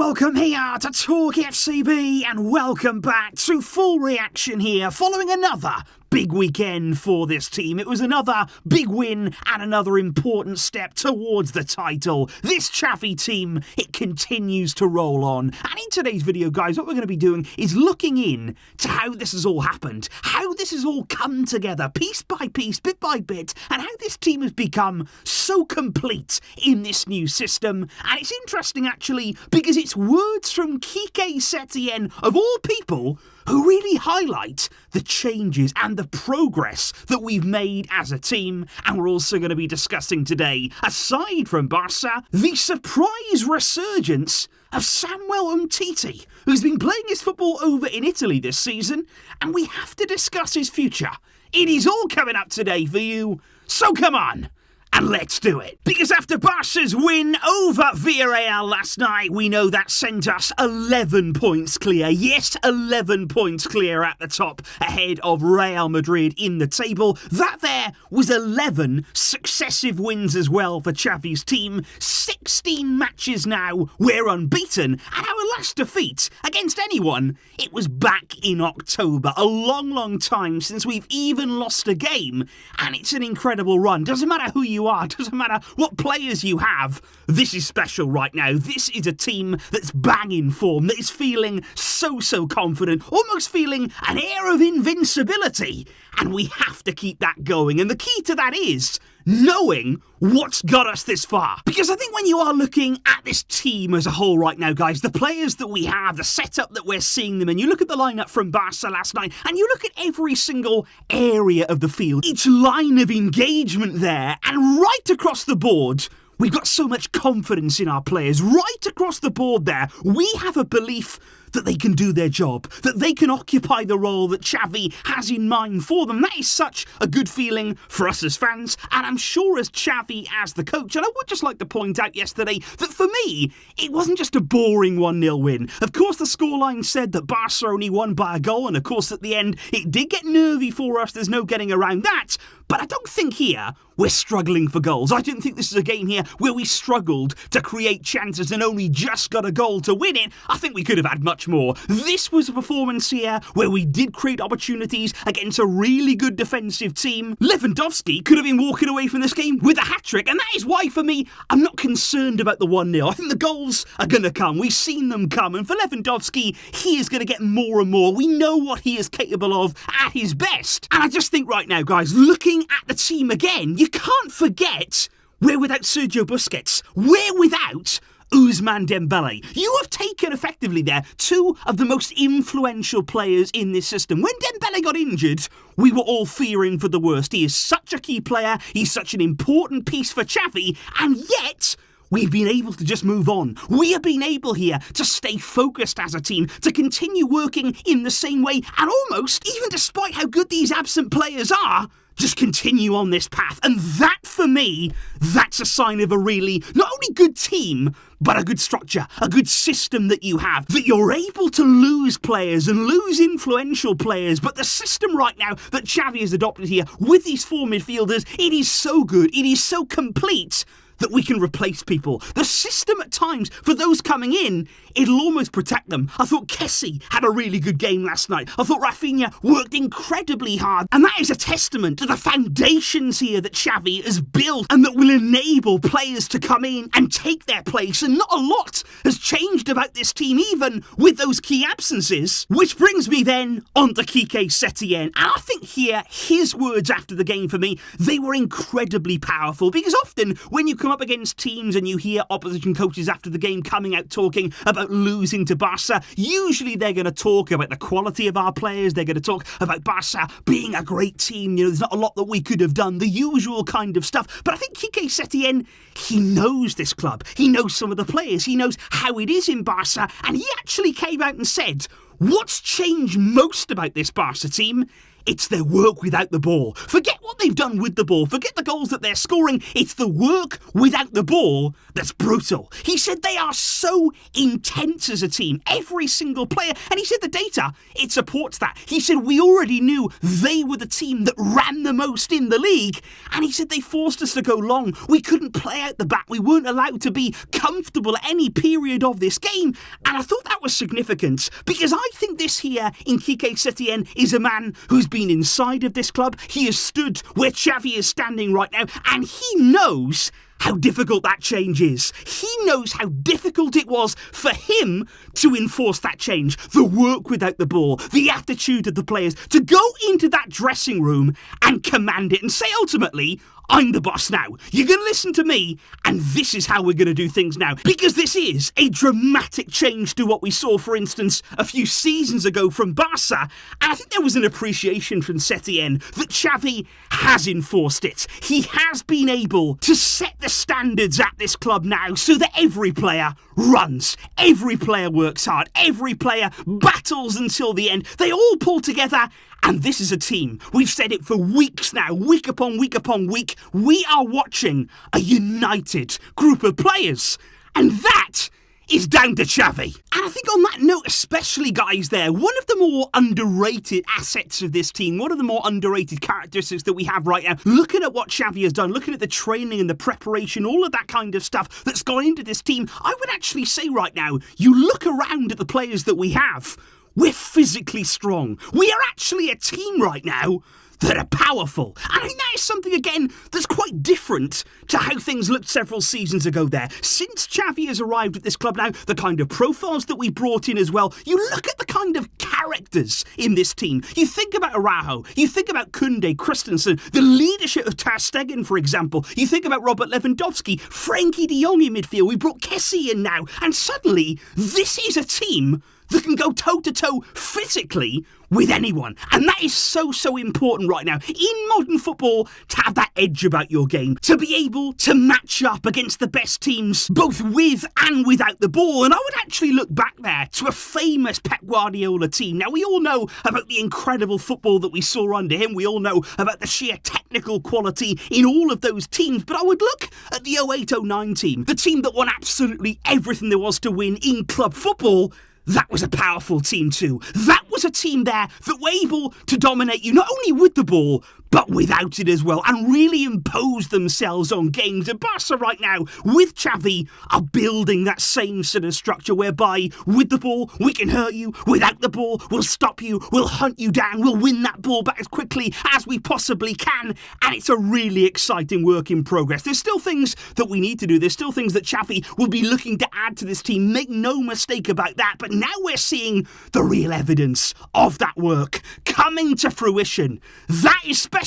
welcome here to TalkFCB and welcome back to Full Reaction here following another big weekend for this team. It was another big win and another important step towards the title. This Xavi team, it continues to roll on. And in today's video, guys, what we're going to be doing is looking in to how this has all happened, how this has all come together piece by piece, bit by bit, and how this team has become so complete in this new system. And it's interesting, actually, because it's words from Quique Setien, of all people, who really highlight the changes and the progress that we've made as a team. And we're also going to be discussing today, aside from Barça, the surprise resurgence of Samuel Umtiti, who's been playing his football over in Italy this season, and we have to discuss his future. It is all coming up today for you, so come on. And let's do it. Because after Barca's win over Villarreal last night, we know that sent us 11 points clear. Yes, 11 points clear at the top, ahead of Real Madrid in the table. That there was 11 successive wins as well for Xavi's team. 16 matches now, we're unbeaten. And our last defeat against anyone, it was back in October. A long, long time since we've even lost a game. And it's an incredible run. Doesn't matter who you are, doesn't matter what players you have, this is special right now. This is a team that's banging form, that is feeling so confident, almost feeling an air of invincibility, and we have to keep that going. And the key to that is knowing what's got us this far. Because I think when you are looking at this team as a whole right now, guys, the players that we have, the setup that we're seeing them in, you look at the lineup from Barca last night, and you look at every single area of the field, each line of engagement there, and right across the board, we've got so much confidence in our players. Right across the board there, we have a belief that they can do their job, that they can occupy the role that Xavi has in mind for them. That is such a good feeling for us as fans, and I'm sure as Xavi as the coach. And I would just like to point out yesterday that for me, it wasn't just a boring 1-0 win. Of course, the scoreline said that Barca only won by a goal, and of course at the end, it did get nervy for us. There's no getting around that. But I don't think here we're struggling for goals. I don't think this is a game here where we struggled to create chances and only just got a goal to win it. I think we could have had much more. This was a performance here where we did create opportunities against a really good defensive team. Lewandowski could have been walking away from this game with a hat-trick, and that is why, for me, I'm not concerned about the 1-0. I think the goals are going to come. We've seen them come, and for Lewandowski, he is going to get more and more. We know what he is capable of at his best. And I just think right now, guys, looking at the team again, you can't forget we're without Sergio Busquets. We're without Ousmane Dembele. You have taken effectively there two of the most influential players in this system. When Dembele got injured, we were all fearing for the worst. He is such a key player. He's such an important piece for Xavi, and yet we've been able to just move on. We have been able here to stay focused as a team, to continue working in the same way, and almost, even despite how good these absent players are, just continue on this path. And that, for me, that's a sign of a really, not only good team, but a good structure, a good system that you have, that you're able to lose players and lose influential players. But the system right now that Xavi has adopted here with these four midfielders, it is so good, it is so complete that we can replace people. The system at times, for those coming in, it'll almost protect them. I thought Kessie had a really good game last night. I thought Rafinha worked incredibly hard. And that is a testament to the foundations here that Xavi has built and that will enable players to come in and take their place. And not a lot has changed about this team, even with those key absences. Which brings me then on to Quique Setien. And I think here, his words after the game for me, they were incredibly powerful. Because often, when you come up against teams and you hear opposition coaches after the game coming out talking about losing to Barca, usually they're going to talk about the quality of our players. They're going to talk about Barca being a great team. You know, there's not a lot that we could have done, the usual kind of stuff. But I think Quique Setien, he knows this club. He knows some of the players. He knows how it is in Barca. And he actually came out and said, what's changed most about this Barca team? It's their work without the ball. Forget what they've done with the ball, forget the goals that they're scoring, it's the work without the ball that's brutal. He said they are so intense as a team, every single player, and he said the data, it supports that. He said we already knew they were the team that ran the most in the league, and he said they forced us to go long. We couldn't play out the back. We weren't allowed to be comfortable at any period of this game, and I thought that was significant, because I think this here in Quique Setien is a man who's been inside of this club. He has stood where Xavi is standing right now, and he knows how difficult that change is. He knows how difficult it was for him to enforce that change. The work without the ball, the attitude of the players, to go into that dressing room and command it and say ultimately, I'm the boss now. You're going to listen to me, and this is how we're going to do things now. Because this is a dramatic change to what we saw, for instance, a few seasons ago from Barça. And I think there was an appreciation from Setien that Xavi has enforced it. He has been able to set the standards at this club now so that every player runs, every player works hard, every player battles until the end. They all pull together. And this is a team, we've said it for weeks now, week upon week upon week, we are watching a united group of players. And that is down to Xavi. And I think on that note, especially guys there, one of the more underrated assets of this team, one of the more underrated characteristics that we have right now, looking at what Xavi has done, looking at the training and the preparation, all of that kind of stuff that's gone into this team, I would actually say right now, you look around at the players that we have, we're physically strong. We are actually a team right now that are powerful. And I think that is something, again, that's quite different to how things looked several seasons ago there. Since Xavi has arrived at this club now, the kind of profiles that we brought in as well, you look at the kind of characters in this team. You think about Araujo, you think about Koundé, Christensen, the leadership of Ter Stegen, for example. You think about Robert Lewandowski, Frankie de Jong in midfield. We brought Kessie in now. And suddenly, this is a team that can go toe-to-toe physically with anyone. And that is so, so important right now. In modern football, to have that edge about your game, to be able to match up against the best teams, both with and without the ball. And I would actually look back there to a famous Pep Guardiola team. Now, we all know about the incredible football that we saw under him. We all know about the sheer technical quality in all of those teams. But I would look at the 08-09 team, the team that won absolutely everything there was to win in club football. That was a powerful team too. That was a team there that were able to dominate you not only with the ball, but without it as well, and really impose themselves on games. And Barca right now, with Xavi, are building that same sort of structure whereby with the ball, we can hurt you. Without the ball, we'll stop you. We'll hunt you down. We'll win that ball back as quickly as we possibly can. And it's a really exciting work in progress. There's still things that we need to do. There's still things that Xavi will be looking to add to this team. Make no mistake about that. But now we're seeing the real evidence of that work coming to fruition. That is special.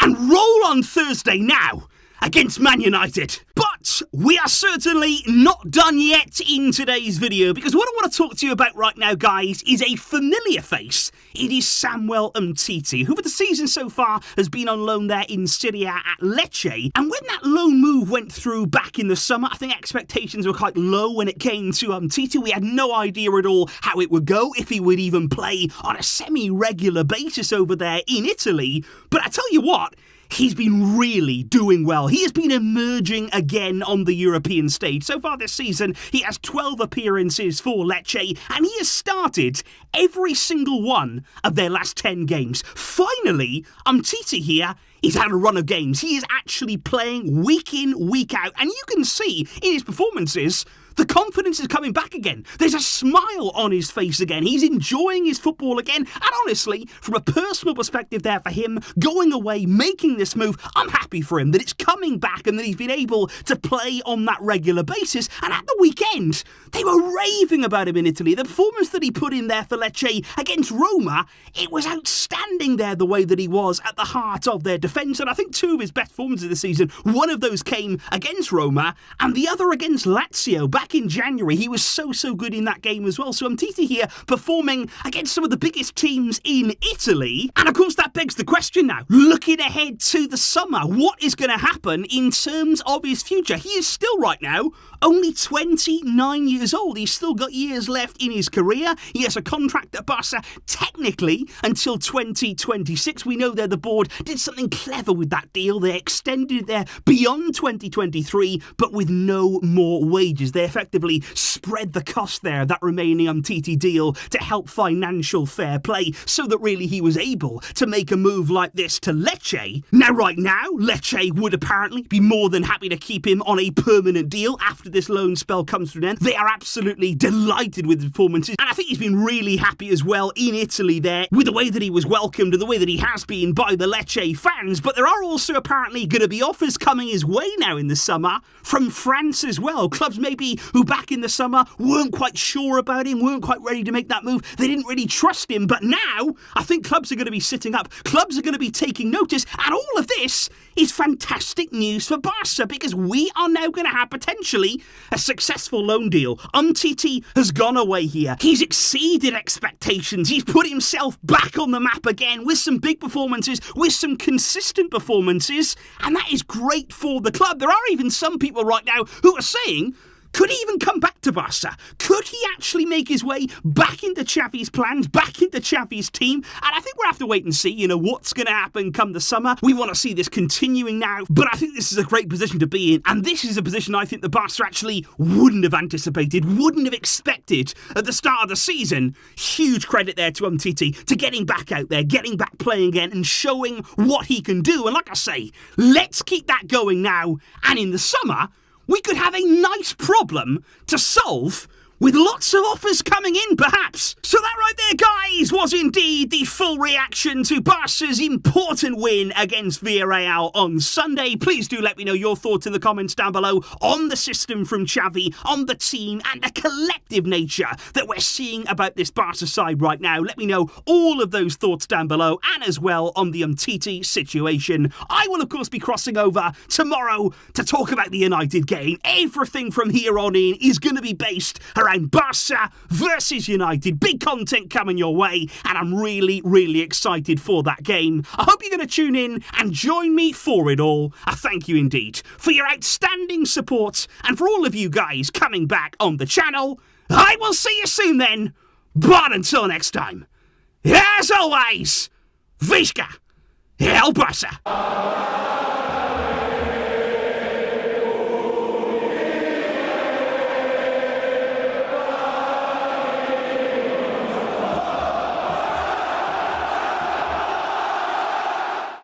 And roll on Thursday now against Man United. But we are certainly not done yet in today's video, because what I want to talk to you about right now, guys, is a familiar face. It is Samuel Umtiti, who for the season so far has been on loan there in Serie A at Lecce. And when that loan move went through back in the summer, I think expectations were quite low when it came to Umtiti. We had no idea at all how it would go, if he would even play on a semi-regular basis over there in Italy. But I tell you what, he's been really doing well. He has been emerging again on the European stage. So far this season, he has 12 appearances for Lecce, and he has started every single one of their last 10 games. Finally, Umtiti here is had a run of games. He is actually playing week in, week out, and you can see in his performances the confidence is coming back again. There's a smile on his face again. He's enjoying his football again. And honestly, from a personal perspective there for him, going away, making this move, I'm happy for him that it's coming back and that he's been able to play on that regular basis. And at the weekend, they were raving about him in Italy. The performance that he put in there for Lecce against Roma, it was outstanding there, the way that he was at the heart of their defence. And I think two of his best performances this season, one of those came against Roma and the other against Lazio back in January. He was so good in that game as well. So Umtiti here performing against some of the biggest teams in Italy. And of course that begs the question now, looking ahead to the summer, what is going to happen in terms of his future? He is still right now Only 29 years old. He's still got years left in his career. He has a contract at Barca technically until 2026. We know that the board did something clever with that deal. They extended it there beyond 2023, but with no more wages. They effectively spread the cost there, that remaining Umtiti deal, to help financial fair play, so that really he was able to make a move like this to Lecce. Now, right now, Lecce would apparently be more than happy to keep him on a permanent deal after this loan spell comes to an end. They are absolutely delighted with the performances, and I think he's been really happy as well in Italy there with the way that he was welcomed and the way that he has been by the Lecce fans. But there are also apparently going to be offers coming his way now in the summer from France as well. Clubs maybe who back in the summer weren't quite sure about him, weren't quite ready to make that move. They didn't really trust him, but now I think clubs are going to be sitting up. Clubs are going to be taking notice, and all of this is fantastic news for Barca, because we are now going to have potentially a successful loan deal. Umtiti has gone away here. He's exceeded expectations. He's put himself back on the map again with some big performances, with some consistent performances, and that is great for the club. There are even some people right now who are saying, could he even come back to Barca? Could he actually make his way back into Xavi's plans, back into Xavi's team? And I think we'll have to wait and see, what's going to happen come the summer. We want to see this continuing now, but I think this is a great position to be in. And this is a position I think the Barca actually wouldn't have anticipated, wouldn't have expected at the start of the season. Huge credit there to Umtiti, to getting back out there, getting back playing again and showing what he can do. And like I say, let's keep that going now. And in the summer, we could have a nice problem to solve with lots of offers coming in, perhaps. So that right there, guys, was indeed the full reaction to Barca's important win against Villarreal on Sunday. Please do let me know your thoughts in the comments down below on the system from Xavi, on the team, and the collective nature that we're seeing about this Barca side right now. Let me know all of those thoughts down below, and as well on the Umtiti situation. I will, of course, be crossing over tomorrow to talk about the United game. Everything from here on in is going to be based around Barca versus United. Big content coming your way, and I'm really, really excited for that game. I hope you're going to tune in and join me for it all. I thank you indeed for your outstanding support, and for all of you guys coming back on the channel. I will see you soon then, but until next time, as always, Visca El Barça.